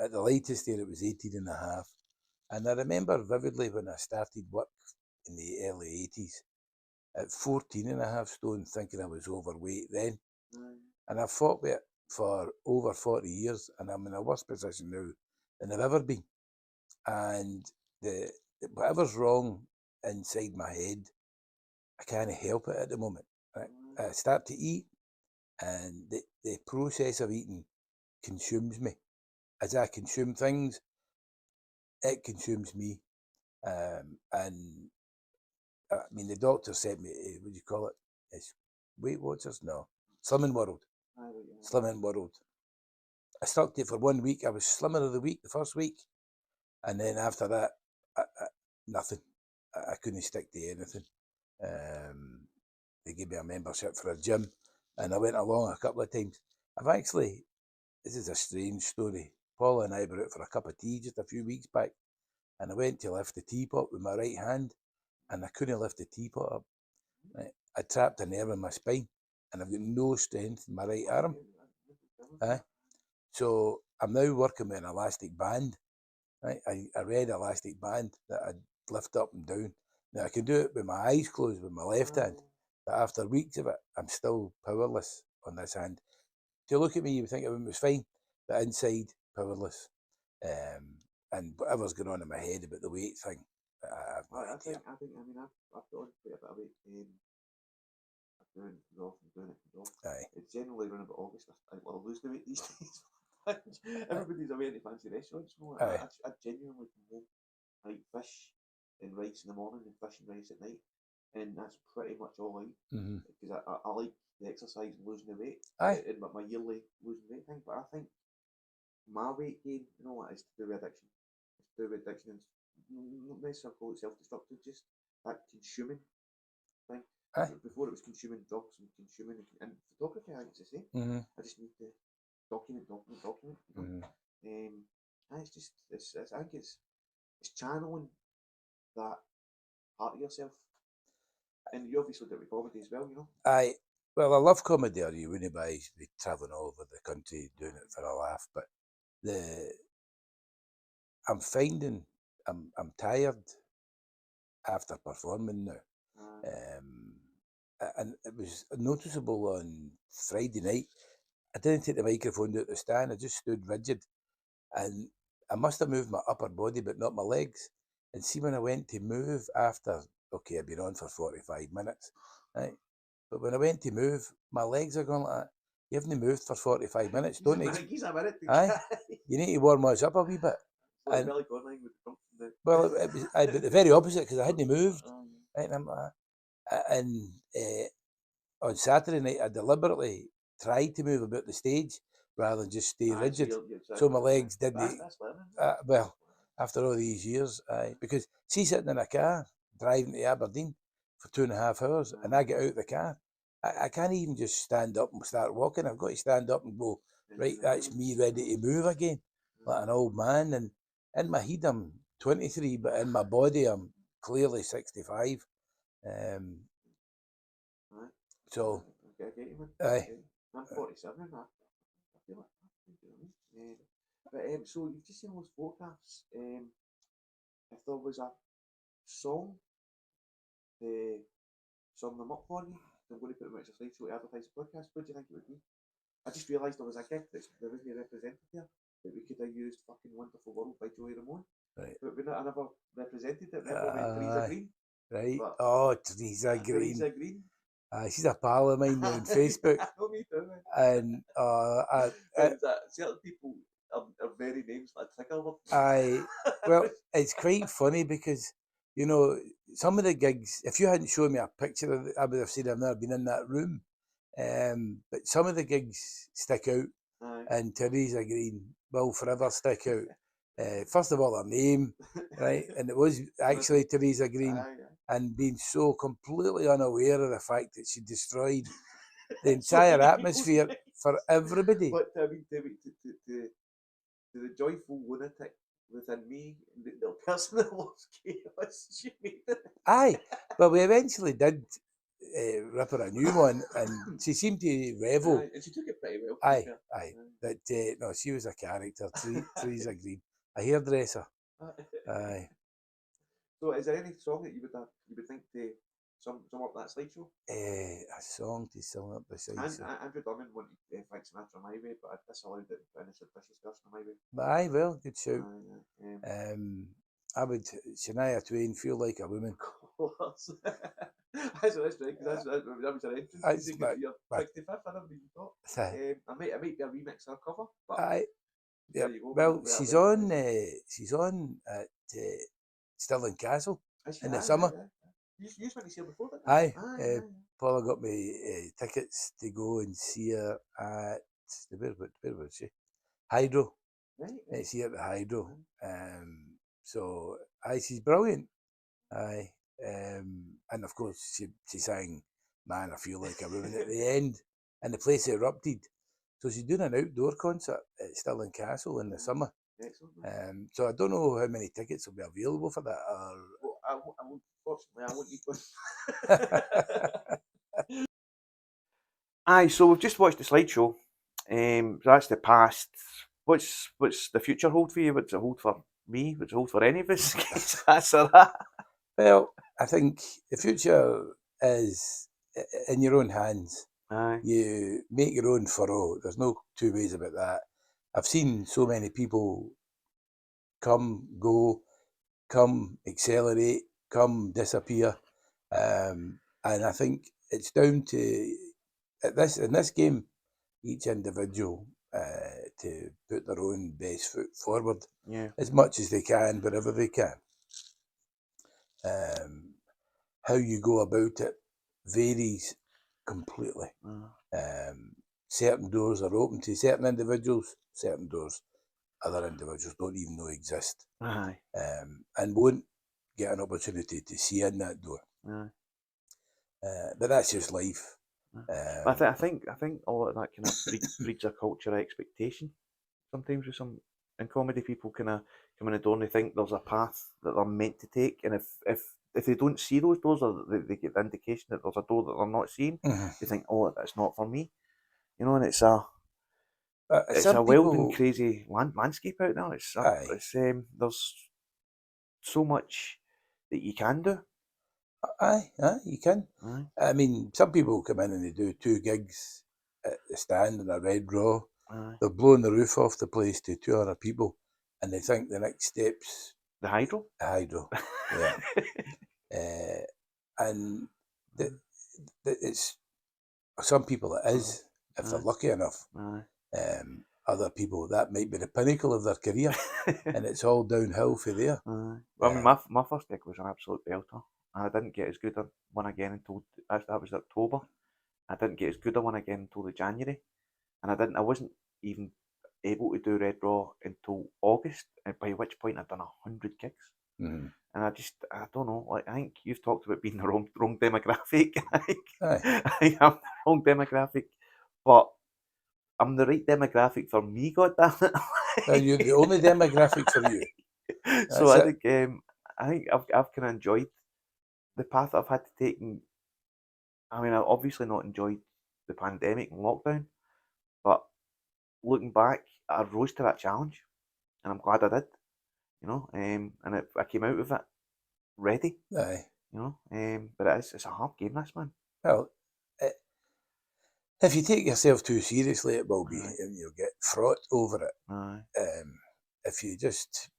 At the latest there, it was 18 and a half. And I remember vividly when I started work in the early 80s, at 14 and a half stone, thinking I was overweight then. And I've fought with it for over 40 years, and I'm in a worse position now than I've ever been. And whatever's wrong inside my head, I can't help it at the moment. I start to eat, and the process of eating consumes me. As I consume things, it consumes me. And I mean, the doctor said me, what do you call it? It's Weight Watchers? No. Slimming World. Slimming World. I stuck to it for 1 week. I was Slimmer of the Week the first week. And then after that, nothing. I couldn't stick to anything. They gave me a membership for a gym, and I went along a couple of times. This is a strange story. Paula and I were out for a cup of tea just a few weeks back, and I went to lift the teapot with my right hand, and I couldn't lift the teapot up. Right? I trapped a nerve in my spine, and I've got no strength in my right arm. So I'm now working with an elastic band. Right? A red elastic band that I lift up and down. Now I can do it with my eyes closed with my left hand, but after weeks of it, I'm still powerless on this hand. To look at me, you would think it was fine, but inside, powerless. And whatever's going on in my head about the weight thing, I've no idea. I've got quite a bit of weight. I'm doing it. Aye. It's generally around about August. I'll lose the weight these days. Everybody's away at the fancy restaurants. I genuinely come home. I eat fish and rice in the morning and fish and rice at night, and that's pretty much all I eat. Because I like the exercise and losing the weight. And my yearly losing weight thing. But I think my weight gain, is to do with addiction. It's to do with addiction. Not necessarily call it self-destructive, just that consuming thing. Before it was consuming drugs and consuming, and photography, I think it's the same. I just need to document. I think it's channeling that part of yourself, and you obviously do it with comedy as well, Well, I love comedy, or you wouldn't be travelling all over the country doing it for a laugh. But I'm finding I'm tired after performing now. And it was noticeable on Friday night. I didn't take the microphone out the stand. I just stood rigid, and I must have moved my upper body, but not my legs. And see, when I went to move after, okay, I've been on for 45 minutes, right? But when I went to move, my legs are going like that. You haven't moved for 45 minutes, don't you? You need to warm us up a wee bit. Well, it was but the very opposite, because I hadn't moved. Right? And on Saturday night, I deliberately tried to move about the stage rather than just stay rigid. So my legs didn't. Well, after all these years, because see, sitting in a car driving to Aberdeen for 2.5 hours, and I get out of the car, I can't even just stand up and start walking. I've got to stand up and go, right, that's me ready to move again, like an old man. And in my head, I'm 23, but in my body, I'm clearly 65. So, I'm 47 and that. I feel like that. But so you've just seen those photographs. If there was a song to sum them up for you, I'm going to put them out as a slideshow to advertise the podcast. What do you think it would be? I just realised there was a gig that wasn't represented there, that we could have used fucking Wonderful World by Joey Ramone. Right. But I never represented it. Teresa Green. Right. Teresa Green. Teresa Green. She's a pal of mine on Facebook. Me too, man. And certain people are very names that trigger them. Well, it's quite funny because, some of the gigs, if you hadn't shown me a picture of it, I would have said I've never been in that room. But some of the gigs stick out, and Teresa Green will forever stick out. First of all, her name, right? And it was actually Teresa Green. And being so completely unaware of the fact that she destroyed the entire atmosphere for everybody. But to the joyful lunatic within me, the person that loves chaos. She made it. Aye, but we eventually did rip her a new one, and she seemed to revel. Aye, and she took it pretty well. Aye. That no, she was a character. Trees agreed. A hairdresser. Aye. So, is there any song that you would think to sum up that slideshow? A song to sum up the slideshow. Andrew Dunnan wanted Frank Sinatra My Way, but I disallowed it and said Vicious Person My Way. Aye, well, good shout. I would Shania Twain, Feel Like a Woman. Of course. That's right, because that was her entrance. You're 65th, I never even thought. It might be a remix or a cover, but aye. There you go. Well, she's on at Stirling Castle in the summer. You went to see her before, didn't you? Aye. Paula got me tickets to go and see her at where was she? Hydro. Right. See her at the Hydro. So aye, she's brilliant. Aye. And of course she sang Man, I Feel Like a Woman at the end, and the place erupted. So she's doing an outdoor concert at Stirling Castle in the summer. Excellent. So I don't know how many tickets will be available for that. Unfortunately, I won't need one. Aye, so we've just watched the slideshow. That's the past. What's the future hold for you? What's it hold for me? What's it hold for any of us? Answer that. Well, I think the future is in your own hands. Aye. You make your own furrow. There's no two ways about that. I've seen so many people come, go, come, accelerate, come, disappear. And I think it's down to, in this game, each individual to put their own best foot forward as much as they can, wherever they can. How you go about it varies completely. Certain doors are open to certain individuals, certain doors other individuals don't even know exist. Aye. And won't get an opportunity to see in that door. Aye. But that's just life. I think a lot of that kind of breeds a culture of expectation. Sometimes with some in comedy, people kind of come in the door and they think there's a path that they're meant to take, and if they don't see those doors, or they get the indication that there's a door that they're not seeing, they think, oh, that's not for me, and it's a wild and crazy landscape out there. There's so much that you can do. Aye, you can. Aye. I mean, some people come in and they do 2 gigs at the Stand in a Red Raw. Aye. They're blowing the roof off the place to 200 people, and they think the next step's the Hydro. Yeah. And it's some people it is if they're lucky enough. Other people that might be the pinnacle of their career, and it's all downhill for there. Well, I mean, my first gig was an absolute belter. I didn't get as good a one again until that was October. I didn't get as good a one again until the January, and I wasn't even able to do Red Raw until August, by which point I'd done 100 gigs. And I don't know. Like, I think you've talked about being the wrong demographic. I think I'm the wrong demographic, but I'm the right demographic for me. God damn it! You're the only demographic for you. So I think I've kind of enjoyed the path I've had to take. And I mean, I've obviously not enjoyed the pandemic and lockdown, but looking back, I rose to that challenge, and I'm glad I did. And I came out of it ready. Aye. But it's a hard game, this, man. Well, if you take yourself too seriously, it will be, and you'll get fraught over it. Aye. If you just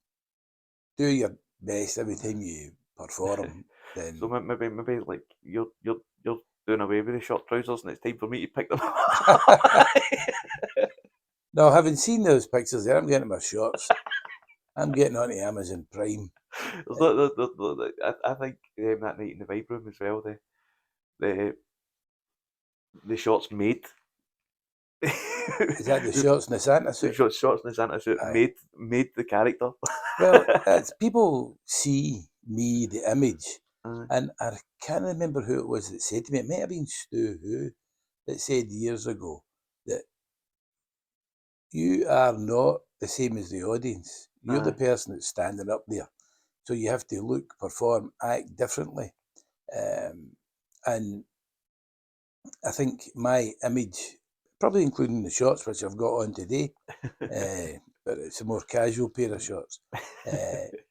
do your best every time you perform, then so maybe like you're doing away with the short trousers, and it's time for me to pick them up. No, having seen those pictures there, I'm getting my shorts. I'm getting onto Amazon Prime. I think that night in the Vibe Room as well, the shorts made. Is that the shorts in the Santa suit? Shorts in the Santa suit made the character. Well, people see me, the image, and I can't remember who it was that said to me. It might have been Stu who that said years ago that you are not the same as the audience. You're the person that's standing up there. So you have to look, perform, act differently. And I think my image, probably including the shorts, which I've got on today, but it's a more casual pair of shorts, it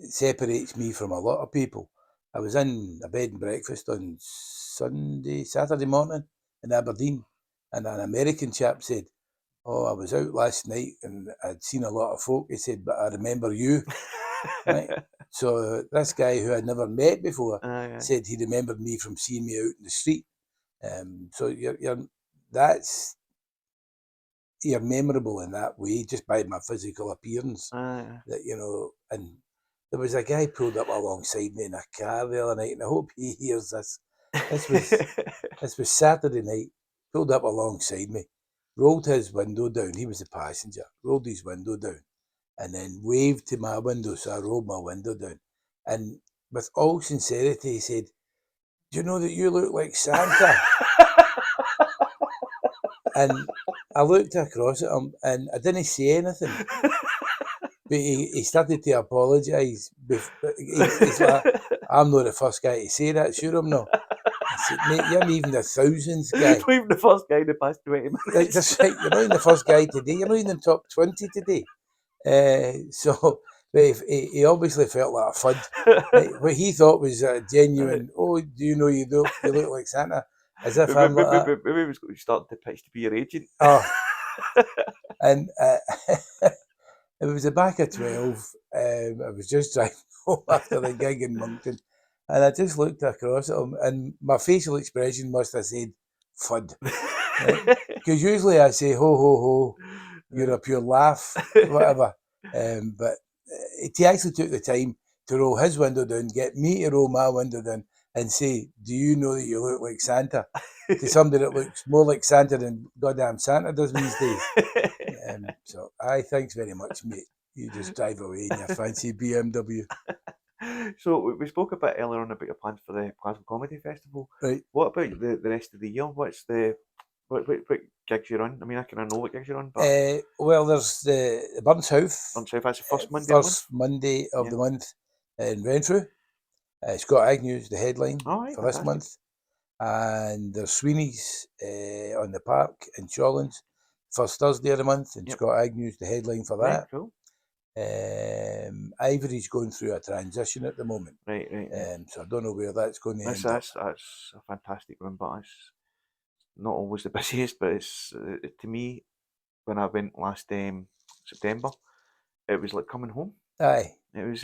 separates me from a lot of people. I was in a bed and breakfast on Saturday morning in Aberdeen, and an American chap said, "Oh, I was out last night and I'd seen a lot of folk." He said, "But I remember you." Right? So this guy who I'd never met before said he remembered me from seeing me out in the street. So you're memorable in that way, just by my physical appearance. That, you know, and there was a guy pulled up alongside me in a car the other night, and I hope he hears this. This was Saturday night. Pulled up alongside me, rolled his window down. He was the passenger. Rolled his window down, and then waved to my window. So I rolled my window down, and with all sincerity, he said, "Do you know that you look like Santa?" And I looked across at him, and I didn't say anything. But he started to apologise. He's like, "I'm not the first guy to say that." "Sure, I'm not." I said, "Mate, you're not even the thousandth guy." Not even the first guy in the past 20 minutes. That's right. You're not even the first guy today. You're not even in the top 20 today. So he obviously felt like a fud. What he thought was a genuine, "Oh, do you know you look like Santa?" As if I'm like that. Maybe he was starting to pitch to be your agent. Oh. And it was the back of 12. I was just driving home after the gig in Moncton, and I just looked across at him, and my facial expression must have said "fud," because usually I say "ho ho ho," you're a pure laugh, whatever. But he actually took the time to roll his window down, get me to roll my window down, and say, "Do you know that you look like Santa?" To somebody that looks more like Santa than goddamn Santa does these days. So, thanks very much, mate. You just drive away in your fancy BMW. So we spoke a bit earlier on about your plans for the Glasgow Comedy Festival. Right. What about the rest of the year? What's what gigs you're on? I mean, I kind of know what gigs you're on, but well, there's the Burns South. Burns South, that's the first Monday. First Monday of the month in Renfrew. Scott Agnew's the headline for this month. And there's Sweeney's on the Park in Shawlands, first Thursday of the month, and Scott Agnew's the headline for that. Right, cool. Ivory's going through a transition at the moment. Right. So I don't know where that's going to end up. That's a fantastic run, but it's not always the busiest, but it's to me, when I went last September, it was like coming home. Aye. It was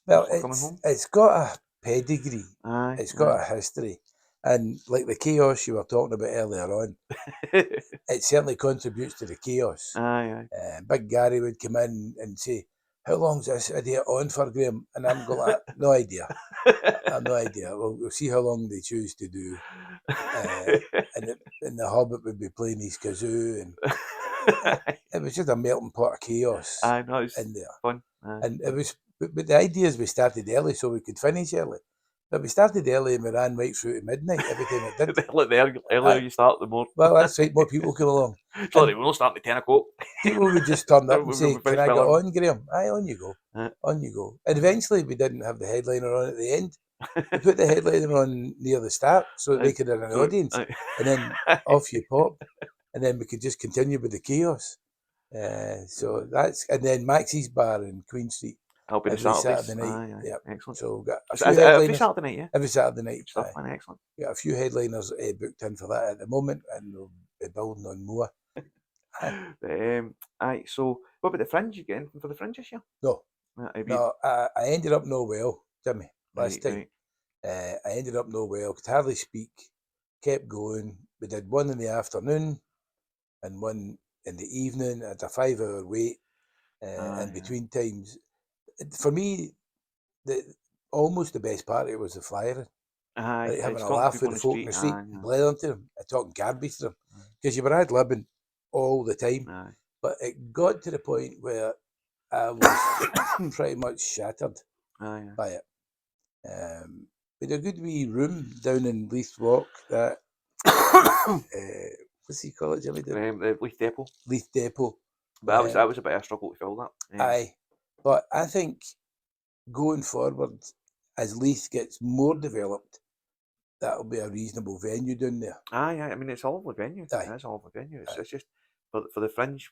well, coming home. It's got a pedigree. Aye. It's got a history. And like the chaos you were talking about earlier on, it certainly contributes to the chaos. Aye. Big Gary would come in and say, "How long's this idiot on for, Graham?" And I'm going, "No idea. I have no idea. We'll see how long they choose to do." And the Hobbit would be playing his kazoo, and it was just a melting pot of chaos in there. Fun. And it was, but the idea is we started early so we could finish early. But we started early and we ran right through to midnight every time it did. The earlier you start, the more. Well, that's right. More people come along. Sorry, we're not starting at 10 o'clock. People would just turn up and say, "Can I get on, Graham?" "Aye, on you go. On you go." And eventually we didn't have the headliner on at the end. We put the headliner on near the start so they could have an audience. And then off you pop. And then we could just continue with the chaos. So that's, and then Maxie's Bar in Queen Street. I'll be the Saturday night. Yep. Excellent. So we've got a few headliners. Every Saturday night, yeah? Every Saturday night. Stuff, man, excellent. We've got a few headliners booked in for that at the moment, and we'll be building on more. So what about the Fringe? You get anything for the Fringe this year? No. I ended up no well, Jimmy, last time. I ended up no well, could hardly speak, kept going. We did one in the afternoon and one in the evening at a 5-hour wait in between times. For me, almost the best part of it was the flyering. Having a laugh with the folk in the street, blathering to them, talking garbage to them. Because you were ad-libbing all the time. But it got to the point where I was pretty much shattered by it. We had a good wee room down in Leith Walk that, what's he call it, Jimmy? Leith Depot. Leith Depot. But that was a bit of a struggle to fill that. Aye, but I think going forward, as Leith gets more developed, that'll be a reasonable venue down there. Aye, I mean, it's a lovely venue. Aye. It's a lovely venue. It's just for the Fringe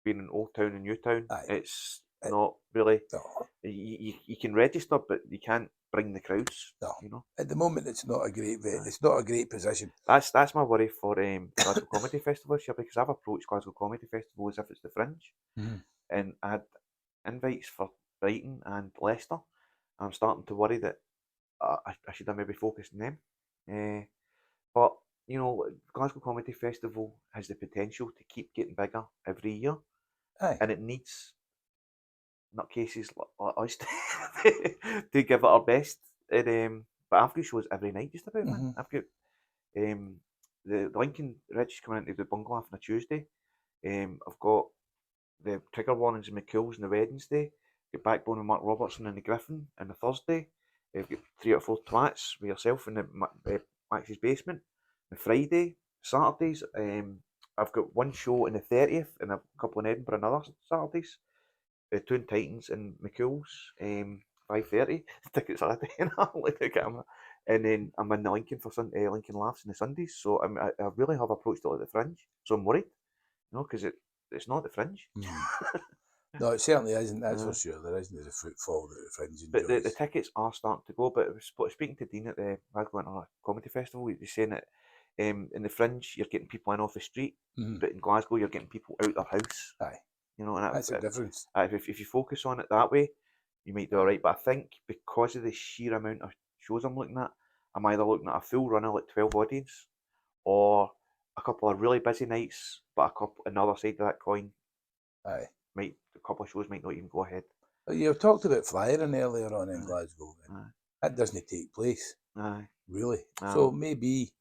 being in Old Town and New Town, it's not really. No. You can register, but you can't bring the crowds. No. You know. At the moment, it's not a great it's not a great position. That's my worry for Glasgow Comedy Festival this year, because I've approached Glasgow Comedy Festival as if it's the Fringe, and I had invites for Brighton and Leicester. I'm starting to worry that I should have maybe focused on them. But you know, Glasgow Comedy Festival has the potential to keep getting bigger every year, and it needs nutcases like us to give it our best. And, but I've got shows every night just about, man. I've got the Lincoln Ridge coming into the Bungalow on a Tuesday. I've got the Trigger Warnings and McCool's on the Wednesday. Got Backbone and Mark Robertson and the Griffin on the Thursday. I've got 3 or 4 Twats with yourself in the Maxie's Basement. On Friday, Saturdays, I've got one show on the 30th and a couple in Edinburgh on other Saturdays. 2 in Titans and McCool's, 5:30. Tickets are there. Look at camera. And then I'm in the Lincoln for Lincoln Laughs on the Sundays. So I really have approached it like the Fringe. So I'm worried, you know, because it's not the Fringe. No, it certainly isn't. That's for sure. There isn't a footfall that the Fringe enjoys. But the tickets are starting to go. But speaking to Dean at the Glasgow Comedy Festival, he's saying that in the Fringe you're getting people in off the street, but in Glasgow you're getting people out their house. Aye. You know, and that's a difference. If you focus on it that way, you might do all right. But I think because of the sheer amount of shows I'm looking at, I'm either looking at a full runner like 12 audience, or a couple of really busy nights, but another side of that coin. Aye. A couple of shows might not even go ahead. You've talked about flyering earlier on in Glasgow. That doesn't take place. Really. So maybe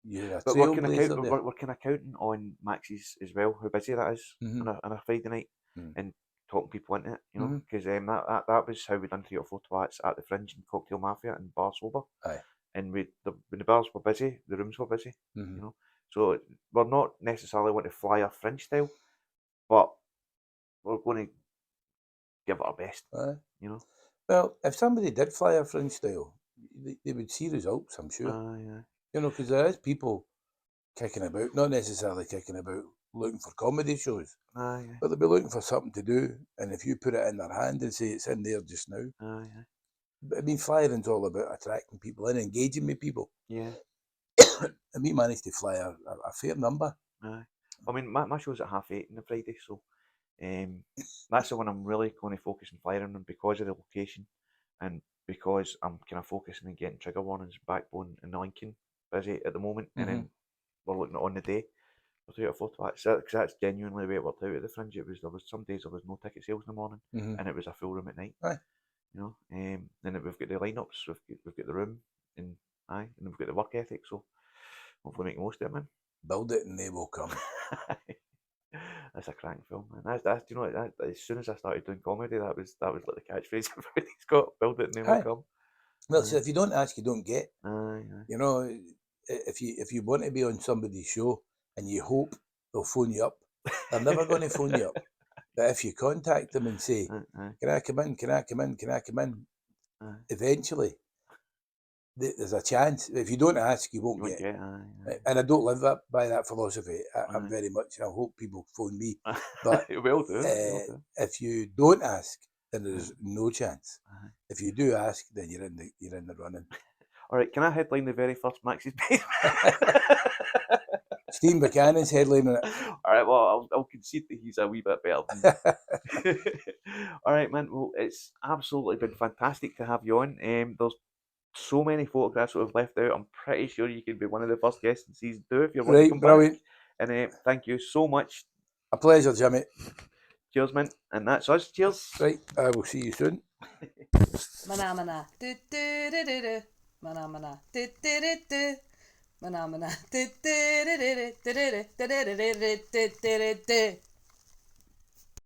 you're a trailblazer there. We're kind of counting on Maxie's as well, how busy that is on a Friday night, and talking people into it, you know, because that was how we done 3 or 4 Twats at the Fringe and Cocktail Mafia and Bar Sober. And when the bars were busy, the rooms were busy, you know. So we're not necessarily want to fly a Fringe style, but we're going to give it our best, you know. Well, if somebody did fly a Fringe style, they would see results, I'm sure. You know, because there is people kicking about, not necessarily kicking about looking for comedy shows, but they'll be looking for something to do, and if you put it in their hand and say it's in there just now. But I mean, flying's all about attracting people and engaging with people. And we managed to fly a fair number. I mean, my show's at 8:30 on the Friday, so that's the one I'm really going to focus on flying on, because of the location, and because I'm kind of focusing on getting Trigger Warnings, Backbone and Lincoln busy at the moment, and then we're looking at on the day for 3 or 4 Twats, because that's genuinely the way it worked out at the Fringe. There was some days there was no ticket sales in the morning, and it was a full room at night. You know, then we've got the lineups, we've got the room, and we've got the work ethic. So hopefully make the most of it, man. Build it and they will come. That's a cracking film, man. That's you know, as soon as I started doing comedy, that was like the catchphrase everybody's got. Build it and they will come. Well, so if you don't ask, you don't get. You know, if you want to be on somebody's show and you hope they'll phone you up, they're never going to phone you up. But if you contact them and say, "Can I come in? Can I come in? Can I come in?" Eventually, there's a chance. If you don't ask, you won't get. And I don't live up by that philosophy. I'm very much. I hope people phone me, but it will do. If you don't ask, then there's no chance. If you do ask, then you're in the running. All right, can I headline the very first Maxie's Basement? Steve Buchanan's headlining it. All right, well, I'll concede that he's a wee bit better. All right, man. Well, it's absolutely been fantastic to have you on. There's so many photographs that we've left out. I'm pretty sure you can be one of the first guests in season 2 if you're wanting to come brilliant. Back. And thank you so much. A pleasure, Jimmy. Cheers, man. And that's us. Cheers. Right, I will see you soon. Mana mana do do do do do. Mana mana do do do do. Mana mana do do do do do do do do do do do do do.